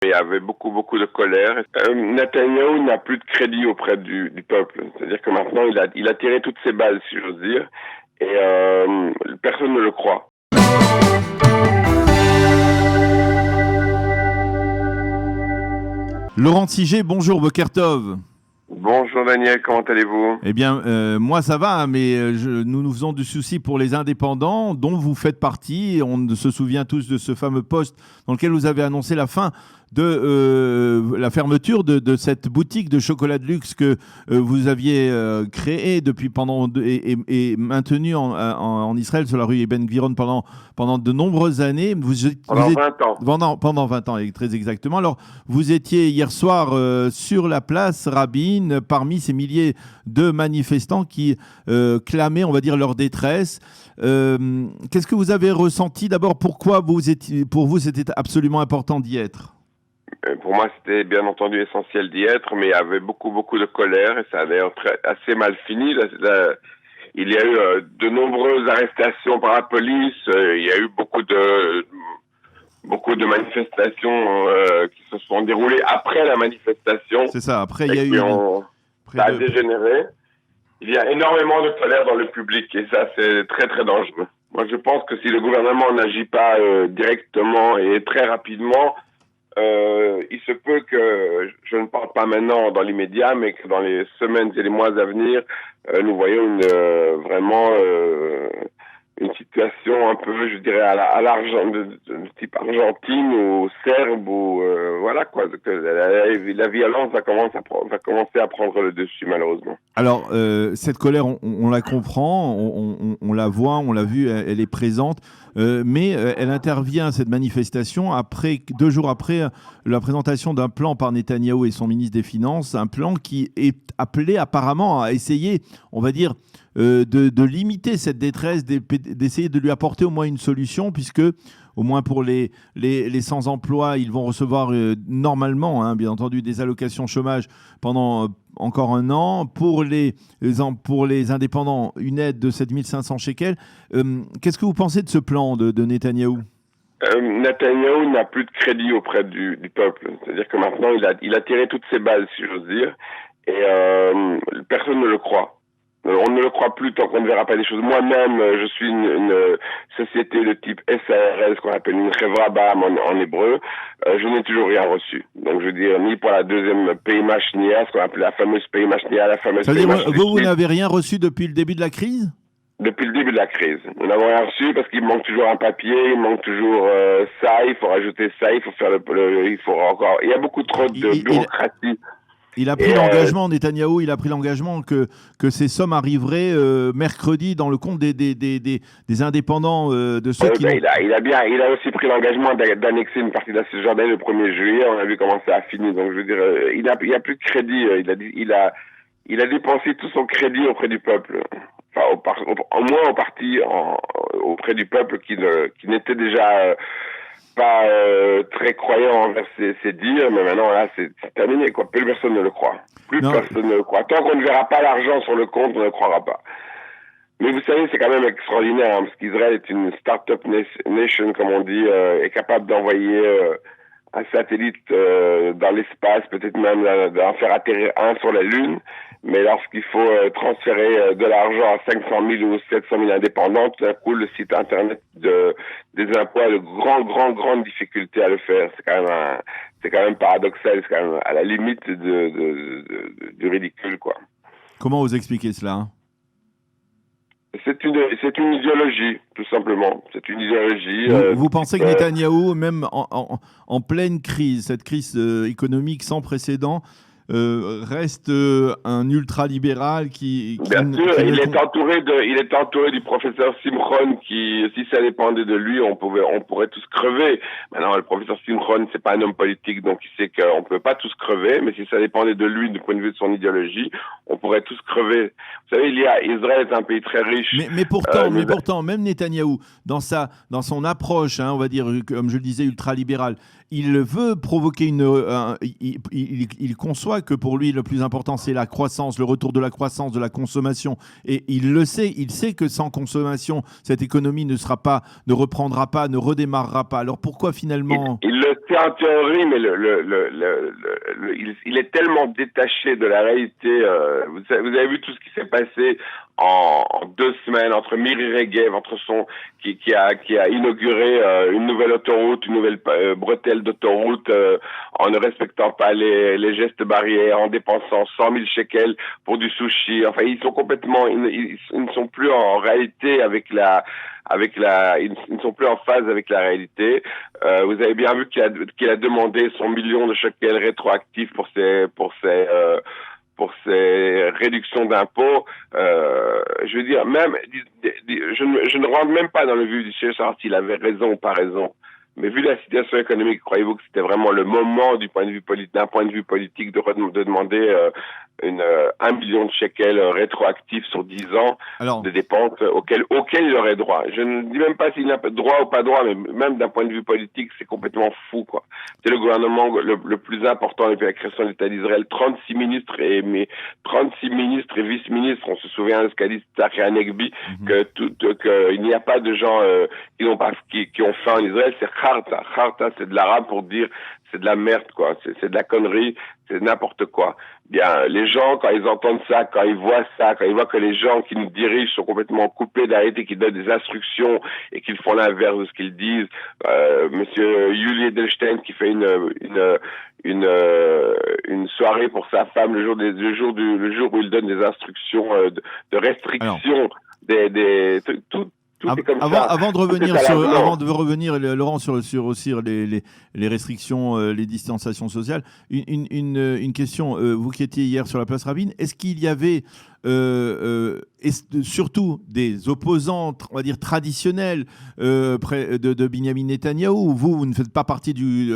Il y avait beaucoup de colère. Netanyahou n'a plus de crédit auprès du peuple. C'est-à-dire que maintenant, il a tiré toutes ses balles, si j'ose dire, et personne ne le croit. Laurent Tigé, bonjour, Boker Tov. Bonjour Daniel, comment allez-vous? Eh bien, moi ça va, mais nous nous faisons du souci pour les indépendants dont vous faites partie. On se souvient tous de ce fameux poste dans lequel vous avez annoncé la fin de la fermeture de cette boutique de chocolat de luxe que vous aviez créée depuis et maintenue en Israël sur la rue Ibn Gviron pendant de nombreuses années. Pendant 20 ans. Pendant 20 ans, très exactement. Alors, vous étiez hier soir sur la place Rabin parmi ces milliers de manifestants qui clamaient, on va dire, leur détresse. Qu'est-ce que vous avez ressenti? D'abord, pourquoi pour vous, c'était absolument important d'y être? Pour moi, c'était bien entendu essentiel d'y être, mais il y avait beaucoup de colère et ça a d'ailleurs assez mal fini. Il y a eu de nombreuses arrestations par la police. Il y a eu beaucoup de manifestations qui se sont déroulées après la manifestation. C'est ça. Après, il y a eu ça a dégénéré. Il y a énormément de colère dans le public et ça, c'est très dangereux. Moi, je pense que si le gouvernement n'agit pas directement et très rapidement, il se peut que, je ne parle pas maintenant dans l'immédiat, mais que dans les semaines et les mois à venir, nous voyons vraiment une situation un peu, je dirais, à l'argent, de type Argentine ou Serbe, ou voilà quoi. La violence va commencer à prendre le dessus, malheureusement. Alors, cette colère, on la comprend, on la voit, on l'a vu, elle est présente, mais elle intervient, cette manifestation, 2 jours après la présentation d'un plan par Netanyahou et son ministre des Finances, un plan qui est appelé apparemment à essayer, on va dire, de limiter cette détresse, d'essayer de lui apporter au moins une solution, puisque au moins pour les sans-emploi, ils vont recevoir normalement, bien entendu, des allocations chômage pendant encore 1 an. Pour les indépendants, une aide de 7500 shekels. Qu'est-ce que vous pensez de ce plan de Netanyahou? Netanyahou n'a plus de crédit auprès du peuple. C'est-à-dire que maintenant, il a tiré toutes ses balles, si j'ose dire, et personne ne le croit. On ne le croit plus tant qu'on ne verra pas des choses. Moi-même, je suis une société de type SARL, ce qu'on appelle une Chevra Ba'am en hébreu. Je n'ai toujours rien reçu. Donc, je veux dire, ni pour la deuxième Peima Shnia, ce qu'on appelle la fameuse Peima Shnia, la fameuse Peima Shnia. Vous n'avez rien reçu depuis le début de la crise? Depuis le début de la crise. Nous n'avons rien reçu parce qu'il manque toujours un papier, il manque toujours ça, il faut rajouter ça, il faut faire il faut encore... Il y a beaucoup trop de bureaucratie. Il a pris l'engagement, Netanyahou, il a pris l'engagement que ces sommes arriveraient mercredi dans le compte des indépendants, de ceux qui... Il a aussi pris l'engagement d'annexer une partie de la Cisjordanie le 1er juillet. On a vu comment ça a fini. Donc, je veux dire, il n'y a plus de crédit. Il a dépensé tout son crédit auprès du peuple. Enfin, au moins en partie auprès du peuple qui n'était déjà... pas très croyant envers ses dires, mais maintenant là c'est terminé quoi. Plus personne ne le croit. Personne ne le croit. Tant qu'on ne verra pas l'argent sur le compte, on ne le croira pas. Mais vous savez, c'est quand même extraordinaire, parce qu'Israël est une start-up nation, comme on dit, est capable d'envoyer un satellite dans l'espace, peut-être même d'en faire atterrir un sur la Lune. Mais lorsqu'il faut transférer de l'argent à 500 000 ou 700 000 indépendants, tout d'un coup, le site internet des impôts a de grandes difficultés à le faire. C'est quand même paradoxal, c'est quand même à la limite du ridicule, quoi. Comment vous expliquez cela? C'est une idéologie, tout simplement. C'est une idéologie. Vous pensez que Netanyahou, même en pleine crise, cette crise économique sans précédent, reste un ultra-libéral Bien sûr, il est entouré du professeur Simchon qui, si ça dépendait de lui, on pourrait tous crever. Maintenant, le professeur Simchon, c'est pas un homme politique, donc il sait qu'on peut pas tous crever, mais si ça dépendait de lui, du point de vue de son idéologie, on pourrait tous crever. Vous savez, Israël est un pays très riche. Mais pourtant, même Netanyahou, dans son approche, on va dire, comme je le disais, ultra-libérale, il veut provoquer il conçoit que pour lui, le plus important, c'est la croissance, le retour de la croissance, de la consommation. Et il le sait, il sait que sans consommation, cette économie ne reprendra pas, ne redémarrera pas. Alors pourquoi finalement... Il le sait en théorie, mais il est tellement détaché de la réalité. Vous avez vu tout ce qui s'est passé en 2 semaines entre Miri Regev, qui a inauguré une nouvelle autoroute, une nouvelle bretelle d'autoroute, en ne respectant pas les gestes barrières, en dépensant 100 000 shekels pour du sushi. Enfin, ils sont complètement, ils ne sont plus en réalité ils ne sont plus en phase avec la réalité. Vous avez bien vu qu'il a demandé son million de shekels rétroactifs pour ses réductions d'impôts. Je veux dire, même, je ne rentre même pas dans le vif du sujet, savoir s'il avait raison ou pas raison. Mais vu la situation économique, croyez-vous que c'était vraiment le moment d'un point de vue politique de demander 1 million de shekels rétroactifs sur 10 ans de dépenses auxquelles il aurait droit. Je ne dis même pas s'il n'a pas droit ou pas droit, mais même d'un point de vue politique, c'est complètement fou, quoi. C'est le gouvernement le plus important depuis la création de l'État d'Israël. 36 ministres et vice-ministres. On se souvient de ce qu'a dit Tzachi Hanegbi, qu'il n'y a pas de gens qui ont faim en Israël. C'est Kharta. Kharta, c'est de l'arabe pour dire c'est de la merde, quoi. C'est de la connerie, c'est n'importe quoi. Bien, les gens, quand ils entendent ça, quand ils voient que les gens qui nous dirigent sont complètement coupés d'arrêter, qui donnent des instructions et qu'ils font l'inverse de ce qu'ils disent, Monsieur Yuli Edelstein qui fait une soirée pour sa femme le jour où il donne des instructions de restriction tout est comme ça. Avant de revenir, Laurent, sur aussi les restrictions, les distanciations sociales, une question. Vous qui étiez hier sur la place Rabin, est-ce qu'il y avait surtout des opposants, on va dire traditionnels, près de Binyamin Netanyahou? Vous ne faites pas partie du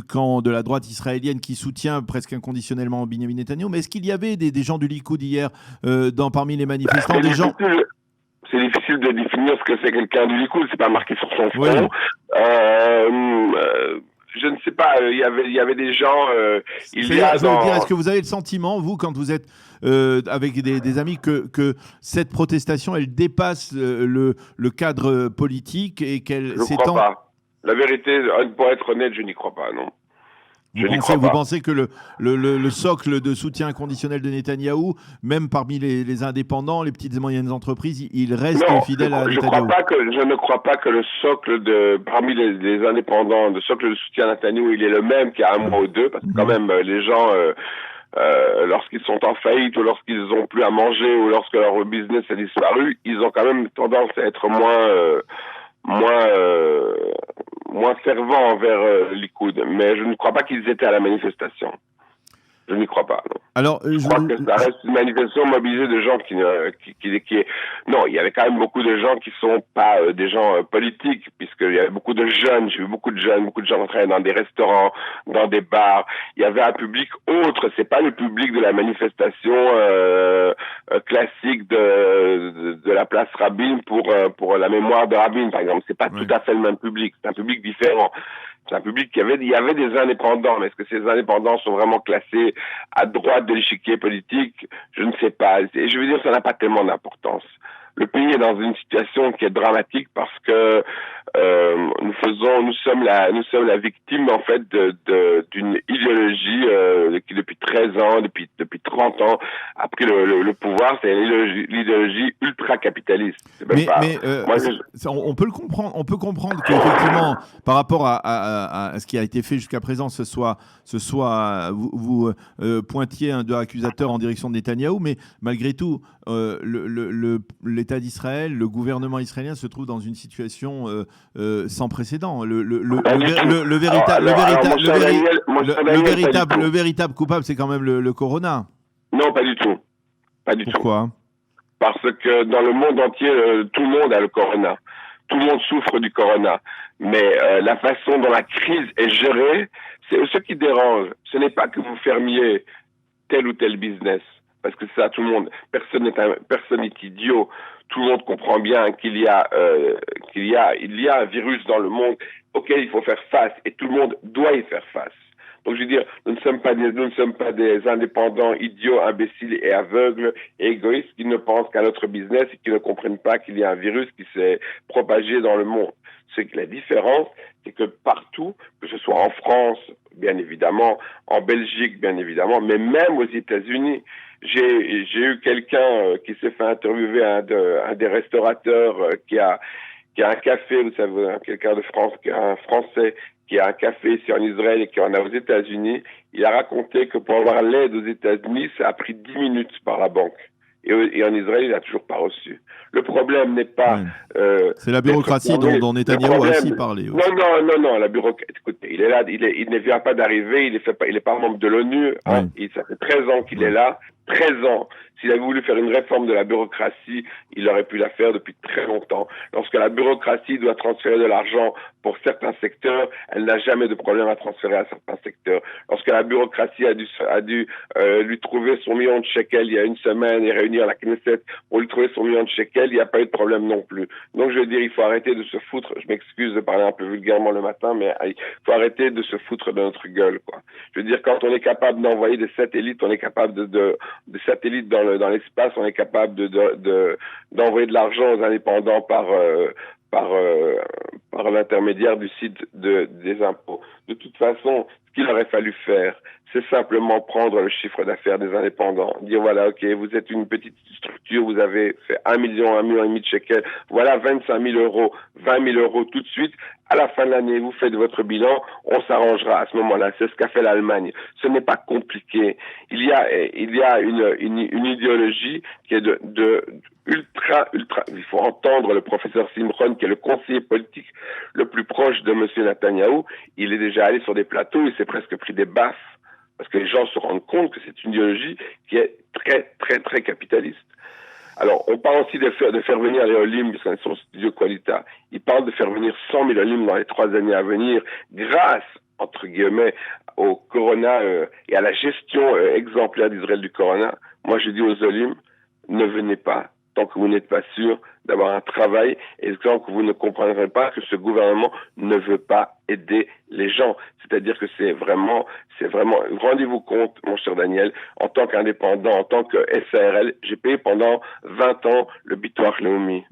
camp de la droite israélienne qui soutient presque inconditionnellement Binyamin Netanyahou, mais est-ce qu'il y avait des gens du Likoud hier parmi les manifestants, des gens... C'est difficile de définir ce que c'est quelqu'un du Likoud, c'est pas marqué sur son front. Oui. Je ne sais pas, il y avait des gens... Est-ce que vous avez le sentiment, vous, quand vous êtes avec des amis, que cette protestation, elle dépasse le cadre politique et qu'elle s'étend... Je ne crois pas. La vérité, pour être honnête, je n'y crois pas, non. Vous pensez que le socle de soutien inconditionnel de Netanyahou, même parmi les indépendants, les petites et moyennes entreprises, il reste fidèle à Netanyahou? Je ne crois pas que le socle parmi les indépendants, le socle de soutien à Netanyahou, il est le même qu'il y a un mois ou deux, parce que quand même, les gens, lorsqu'ils sont en faillite ou lorsqu'ils n'ont plus à manger ou lorsque leur business a disparu, ils ont quand même tendance à être moins fervents envers Likoud, mais je ne crois pas qu'ils étaient à la manifestation. Je n'y crois pas. Non. Alors, je crois que ça reste une manifestation mobilisée de gens Non, il y avait quand même beaucoup de gens qui sont pas des gens politiques, puisqu'il y avait beaucoup de jeunes. J'ai vu beaucoup de gens qui travaillaient dans des restaurants, dans des bars. Il y avait un public autre. C'est pas le public de la manifestation classique de la place Rabin pour la mémoire de Rabin, par exemple. C'est pas tout à fait le même public. C'est un public différent. C'est un public il y avait des indépendants, mais est-ce que ces indépendants sont vraiment classés à droite de l'échiquier politique? Je ne sais pas. Et je veux dire, ça n'a pas tellement d'importance. Le pays est dans une situation qui est dramatique parce que nous sommes la victime en fait d'une idéologie qui depuis 13 ans, depuis 30 ans a pris le pouvoir. C'est l'idéologie ultra-capitaliste. On peut le comprendre. On peut comprendre qu'effectivement, par rapport à ce qui a été fait jusqu'à présent, vous pointiez un doigt accusateur en direction de Netanyahou, mais malgré tout, l'État d'Israël, le gouvernement israélien se trouve dans une situation sans précédent. Le véritable coupable, c'est quand même le corona. Non, pas du tout. Pourquoi ? Parce que dans le monde entier, tout le monde a le corona. Tout le monde souffre du corona. Mais la façon dont la crise est gérée, c'est ce qui dérange. Ce n'est pas que vous fermiez tel ou tel business. Parce que ça, tout le monde, personne n'est idiot. Tout le monde comprend bien qu'il y a un virus dans le monde auquel il faut faire face et tout le monde doit y faire face. Donc, je veux dire, nous ne sommes pas des indépendants idiots, imbéciles et aveugles et égoïstes qui ne pensent qu'à notre business et qui ne comprennent pas qu'il y a un virus qui s'est propagé dans le monde. C'est que la différence, c'est que partout, que ce soit en France, bien évidemment, en Belgique, bien évidemment, mais même aux États-Unis, j'ai eu quelqu'un qui s'est fait interviewer, un des restaurateurs qui a un café, vous savez, quelqu'un de France, un Français qui a un café ici en Israël et qui en a aux États-Unis. Il a raconté que pour avoir l'aide aux États-Unis, ça a pris 10 minutes par la banque. Et en Israël, il n'a toujours pas reçu. Le problème n'est pas... c'est la bureaucratie dont Netanyahou a aussi parlé. Aussi. Non, la bureaucratie... Écoutez, il est là, il ne vient pas d'arriver, il n'est pas membre de l'ONU. Hein, ça fait 13 ans qu'il est là. 13 ans. S'il avait voulu faire une réforme de la bureaucratie, il aurait pu la faire depuis très longtemps. Lorsque la bureaucratie doit transférer de l'argent pour certains secteurs, elle n'a jamais de problème à transférer à certains secteurs. Lorsque la bureaucratie a dû lui trouver son million de shekels il y a une semaine et réunir la Knesset pour lui trouver son million de shekels, il n'y a pas eu de problème non plus. Donc je veux dire, il faut arrêter de se foutre, je m'excuse de parler un peu vulgairement le matin, mais il faut arrêter de se foutre de notre gueule, quoi. Je veux dire, quand on est capable d'envoyer des satellites, on est capable de satellites dans l'espace, on est capable d'envoyer de l'argent aux indépendants par l'intermédiaire du site des impôts. De toute façon, ce qu'il aurait fallu faire, c'est simplement prendre le chiffre d'affaires des indépendants, dire voilà, ok, vous êtes une petite structure, vous avez fait 1 million et demi de shekels, voilà 25 000 euros, 20 000 euros tout de suite. À la fin de l'année, vous faites votre bilan, on s'arrangera à ce moment-là. C'est ce qu'a fait l'Allemagne. Ce n'est pas compliqué. Il y a une idéologie qui est ultra. Il faut entendre le professeur Simron, qui est le conseiller politique le plus proche de monsieur Netanyahou. Il est déjà allé sur des plateaux, il s'est presque pris des baffes. Parce que les gens se rendent compte que c'est une idéologie qui est très, très, très capitaliste. Alors, on parle aussi de faire venir les Olim, c'est son studio Qualita. Il parle de faire venir 100 000 Olim dans les 3 années à venir, grâce, entre guillemets, au Corona et à la gestion exemplaire d'Israël du Corona. Moi, je dis aux Olim, ne venez pas tant que vous n'êtes pas sûr d'avoir un travail et tant que vous ne comprendrez pas que ce gouvernement ne veut pas aider les gens. C'est-à-dire que c'est vraiment, rendez-vous compte, mon cher Daniel, en tant qu'indépendant, en tant que SARL, j'ai payé pendant 20 ans le Bitoire Leumi.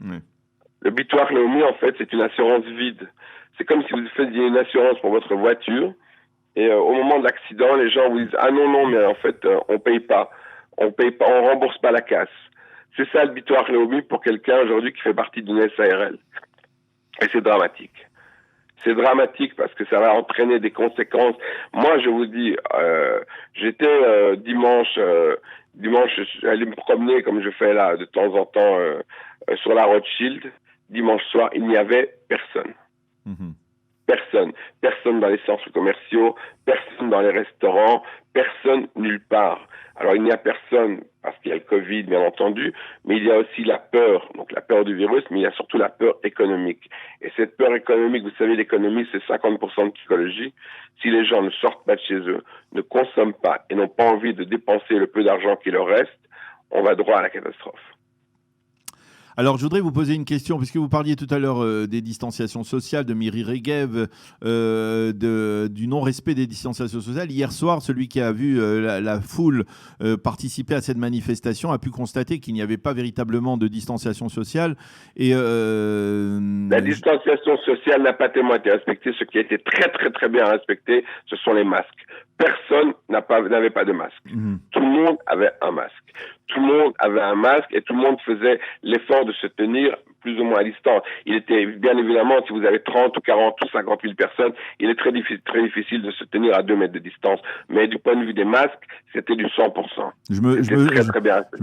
Le Bitoire Leumi, en fait, c'est une assurance vide. C'est comme si vous faisiez une assurance pour votre voiture et au moment de l'accident, les gens vous disent « Ah non, mais en fait, on paye pas, on rembourse pas la casse ». C'est ça le Bitoire Leumi pour quelqu'un aujourd'hui qui fait partie d'une SARL. Et c'est dramatique. C'est dramatique parce que ça va entraîner des conséquences. Moi, je vous dis, j'étais dimanche, j'allais me promener comme je fais là de temps en temps sur la Rothschild. Dimanche soir, il n'y avait personne. Personne dans les centres commerciaux, personne dans les restaurants, personne nulle part. Alors il n'y a personne parce qu'il y a le Covid, bien entendu, mais il y a aussi la peur, donc la peur du virus, mais il y a surtout la peur économique. Et cette peur économique, vous savez, l'économie, c'est 50% de psychologie. Si les gens ne sortent pas de chez eux, ne consomment pas et n'ont pas envie de dépenser le peu d'argent qui leur reste, on va droit à la catastrophe. Alors, je voudrais vous poser une question, puisque vous parliez tout à l'heure des distanciations sociales, de Miri Regev, du non-respect des distanciations sociales. Hier soir, celui qui a vu la foule participer à cette manifestation a pu constater qu'il n'y avait pas véritablement de distanciation sociale. Et, la distanciation sociale n'a pas tellement été respectée. Ce qui a été très, très, très bien respecté, ce sont les masques. Personne n'avait pas de masque. Tout le monde avait un masque. Tout le monde avait un masque et tout le monde faisait l'effort de se tenir plus ou moins à distance. Il était, bien évidemment, si vous avez 30 ou 40 ou 50 000 personnes, il est très difficile de se tenir à 2 mètres de distance. Mais du point de vue des masques, c'était du 100%. Je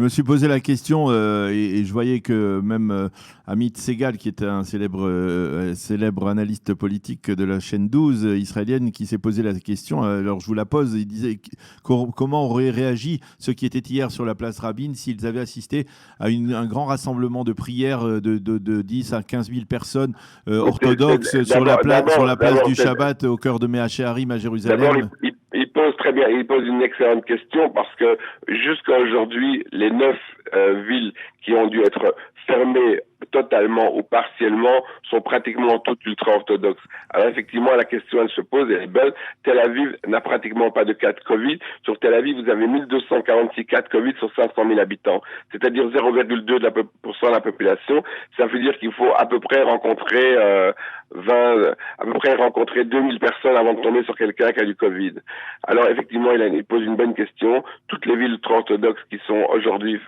me suis posé la question et je voyais que même Amit Segal, qui est un célèbre analyste politique de la chaîne 12 israélienne, qui s'est posé la question, alors je vous la pose, il disait comment auraient réagi ceux qui étaient hier sur la place Rabin s'ils avaient assisté à un grand rassemblement de prières de 10 à 15 000 personnes orthodoxes sur la place du Shabbat au cœur de Mea Shearim à Jérusalem. Il pose une excellente question parce que jusqu'à aujourd'hui, les 9 villes qui ont dû être fermées totalement ou partiellement sont pratiquement toutes ultra-orthodoxes. Alors effectivement, la question elle se pose, elle est belle. Tel Aviv n'a pratiquement pas de cas de Covid. Sur Tel Aviv, vous avez 1246 cas de Covid sur 500 000 habitants, c'est-à-dire 0,2% de la population. Ça veut dire qu'il faut à peu près rencontrer 2000 personnes avant de tomber sur quelqu'un qui a du Covid. Alors effectivement, il pose une bonne question. Toutes les villes ultra-orthodoxes qui sont aujourd'hui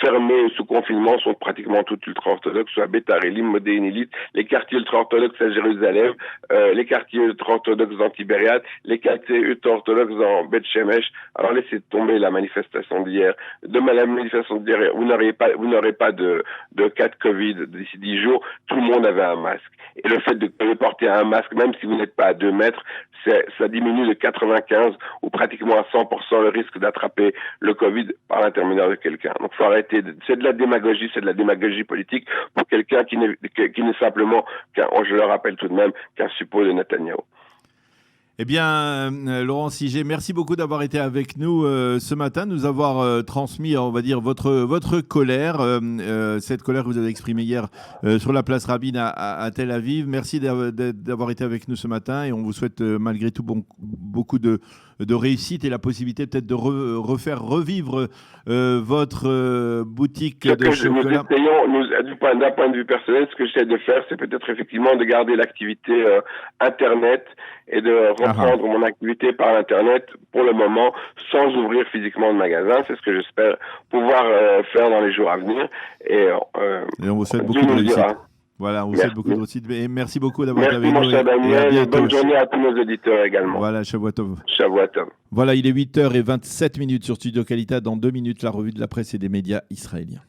fermées sous confinement sont pratiquement toutes ultra-orthodoxes, soit Beitar Elim, Modéine-Élite, les quartiers ultra-orthodoxes à Jérusalem, les quartiers ultra-orthodoxes dans Tibériade, les quartiers ultra-orthodoxes dans Beth Shemesh. Alors laissez tomber la manifestation d'hier. Demain, la manifestation d'hier, vous n'aurez pas de cas de Covid d'ici 10 jours. Tout le monde avait un masque. Et le fait de porter un masque, même si vous n'êtes pas à 2 mètres, ça diminue de 95 ou pratiquement à 100% le risque d'attraper le Covid par l'intermédiaire de quelqu'un. Donc, faut arrêter. C'est de la démagogie politique pour quelqu'un qui n'est simplement, je le rappelle tout de même, qu'un suppôt de Netanyahou. Eh bien, Laurent Siget, merci beaucoup d'avoir été avec nous ce matin, nous avoir transmis, on va dire, votre colère, cette colère que vous avez exprimée hier sur la place Rabin à Tel Aviv. Merci d'avoir été avec nous ce matin et on vous souhaite malgré tout beaucoup de réussite et la possibilité peut-être de refaire revivre votre boutique de chocolat. D'un point de vue personnel, ce que j'essaie de faire, c'est peut-être effectivement de garder l'activité Internet et de reprendre mon activité par Internet pour le moment, sans ouvrir physiquement de magasin. C'est ce que j'espère pouvoir faire dans les jours à venir. Et on vous souhaite beaucoup de réussite. Voilà, on vous souhaite beaucoup de réussite. Et merci beaucoup d'avoir été avec nous. Merci, mon cher Daniel. Bonne journée à tous nos auditeurs également. Voilà, Shavua Tov. Shavua Tov. Voilà, il est 8h27 sur Studio Qualité. Dans 2 minutes, la revue de la presse et des médias israéliens.